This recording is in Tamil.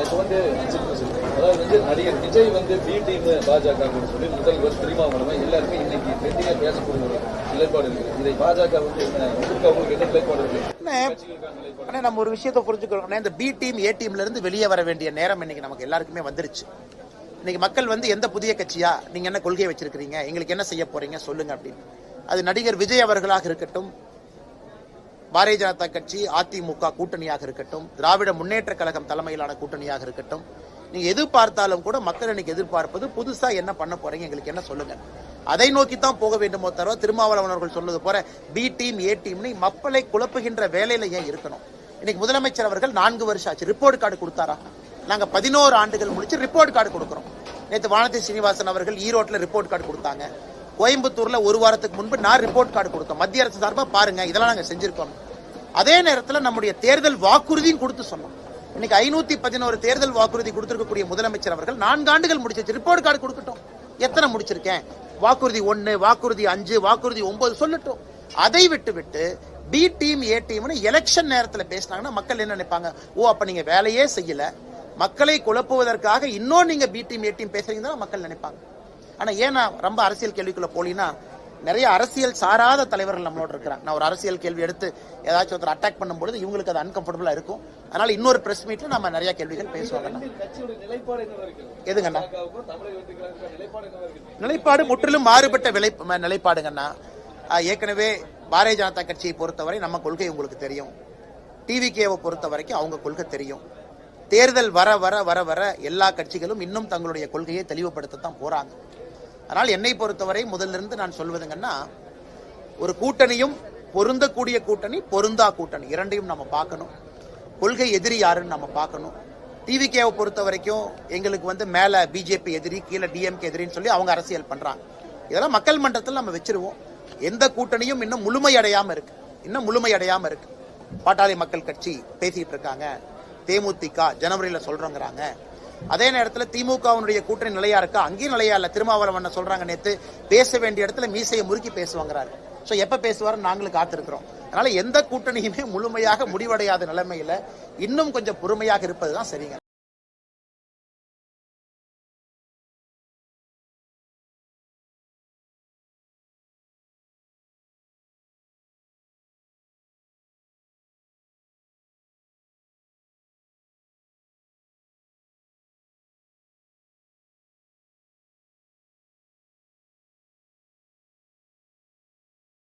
இப்போ வந்து அதாவது நடிகர் விஜய் பி டீம் பாஜக சொல்லி முதல்வர் திருமாவளவன் எல்லாருமே இன்னைக்கு ட்ரெண்டிங்கா பேசக்கூடிய ஒரு நிலைப்பாடு இருக்கு. இதை பாஜக உங்களுக்கு என்ன நிலைப்பாடு இருக்கு? நம்ம ஒரு விஷயத்தை புரிஞ்சுக்கிறோம். இந்த பி டீம் ஏ டீம்ல இருந்து வெளியே வர வேண்டிய நேரம் இன்னைக்கு நமக்கு எல்லாருக்குமே வந்துருச்சு. இன்னைக்கு மக்கள் எந்த புதிய கட்சியா, நீங்க என்ன கொள்கையை வச்சிருக்கீங்க, எங்களுக்கு என்ன செய்ய போறீங்க சொல்லுங்க அப்படின்னு. அது நடிகர் விஜய் அவர்களாக இருக்கட்டும், பாரதிய ஜனதா கட்சி அதிமுக கூட்டணியாக இருக்கட்டும், திராவிட முன்னேற்ற கழகம் தலைமையிலான கூட்டணியாக இருக்கட்டும், நீங்க எது பார்த்தாலும் கூட மக்கள் இன்னைக்கு எதிர்பார்ப்பது புதுசா என்ன பண்ண போறீங்க, எங்களுக்கு என்ன சொல்லுங்க. அதை நோக்கி தான் போக வேண்டுமோ தவிர திருமாவளவன் அவர்கள் சொன்னது போற பி டீம் ஏ டீம் மக்களை குழப்புகின்ற வேலையில ஏன் இருக்கணும். இன்னைக்கு முதலமைச்சர் அவர்கள் 4 வருஷம் ஆச்சு, ரிப்போர்ட் கார்டு கொடுத்தாரா? நாங்க 11 ஆண்டுகள் முடிச்சு ரிப்போர்ட் கார்டு கொடுக்கிறோம். நேற்று வானதி சீனிவாசன் அவர்கள் ஈரோட்டில் ரிப்போர்ட் கார்டு கொடுத்தாங்க. கோயம்புத்தூர்ல ஒரு வாரத்துக்கு முன்பு நான் ரிப்போர்ட் கார்டு கொடுத்தோம். மத்திய அரசு சார்பா பாருங்க, இதெல்லாம் நாங்க செஞ்சிருக்கோம். அதே நேரத்தில் நம்முடைய தேர்தல் வாக்குறுதியும் கொடுத்து சொன்னோம். இன்னைக்கு 511 தேர்தல் வாக்குறுதி கொடுத்திருக்கக்கூடிய முதலமைச்சர் அவர்கள் 4 ஆண்டுகள் முடிச்சு ரிப்போர்ட் கார்டு கொடுக்கட்டும். எத்தனை முடிச்சிருக்கேன், வாக்குறுதி 1, வாக்குறுதி 5, வாக்குறுதி 9 சொல்லட்டும். அதை விட்டு B team A team election நேரத்தில் பேசினாங்கன்னா மக்கள் என்ன நினைப்பாங்க? ஓ, அப்ப நீங்க வேலையே செய்யல, மக்களை குழப்புவதற்காக இன்னும் நீங்க பி டீம் ஏ டீம் பேசுறீங்கன்னா மக்கள் நினைப்பாங்க. ஆனா ஏன்னா ரொம்ப அரசியல் கேள்விக்குள்ள போலினா நிறைய அரசியல் சாராத தலைவர்கள் நம்மளோட இருக்கிறாங்க. நான் ஒரு அரசியல் கேள்வி எடுத்து ஏதாச்சும் ஒருத்தர் அட்டாக் பண்ணும்போது இவங்களுக்கு அது அன்கம்ஃபர்டபுளா இருக்கும். அதனால இன்னொரு பிரஸ் மீட்ல நம்ம நிறைய கேள்விகள் பேசுவாங்க. எதுங்கண்ணா நிலைப்பாடு முற்றிலும் மாறுபட்ட நிலைப்பாடுங்கண்ணா. ஏற்கனவே பாரதிய ஜனதா கட்சியை பொறுத்தவரை நம்ம கொள்கை உங்களுக்கு தெரியும். டிவிகேவை பொறுத்த வரைக்கும் அவங்க கொள்கை தெரியும். தேர்தல் வர வர வர வர எல்லா கட்சிகளும் இன்னும் தங்களுடைய கொள்கையை தெளிவுபடுத்தத்தான் போறாங்க. அதனால் என்னை பொறுத்தவரை முதலிருந்து நான் சொல்வதுங்கன்னா, ஒரு கூட்டணியும் பொருந்தக்கூடிய கூட்டணி, பொருந்தா கூட்டணி இரண்டையும் நம்ம பார்க்கணும். கொள்கை எதிரி யாருன்னு நம்ம பார்க்கணும். டிவிகேவை பொறுத்த வரைக்கும் எங்களுக்கு மேல பிஜேபி எதிரி, கீழே டிஎம்கே எதிரின்னு சொல்லி அவங்க அரசியல் பண்றாங்க. இதெல்லாம் மக்கள் மன்றத்தில் நம்ம வச்சிருவோம். எந்த கூட்டணியும் இன்னும் முழுமையடையாம இருக்கு. பாட்டாளி மக்கள் கட்சி பேசிட்டு இருக்காங்க, தேமுதிக ஜனவரியில சொல்றோங்கிறாங்க. அதே நேரத்தில் திமுகவுடைய கூட்டணி நிலையா இருக்கா? அங்கேயும் நிலையா இல்ல. திருமாவளவன் சொல்றாங்க, நேத்து பேச வேண்டிய இடத்துல மீசையை முறுக்கி பேசுவாங்கிறாரு. சோ எப்ப பேசுவாரு நாங்களும் காத்திருக்கிறோம். அதனால எந்த கூட்டணியுமே முழுமையாக முடிவடையாத நிலைமையில இன்னும் கொஞ்சம் பொறுமையாக இருப்பதுதான் சரிங்க.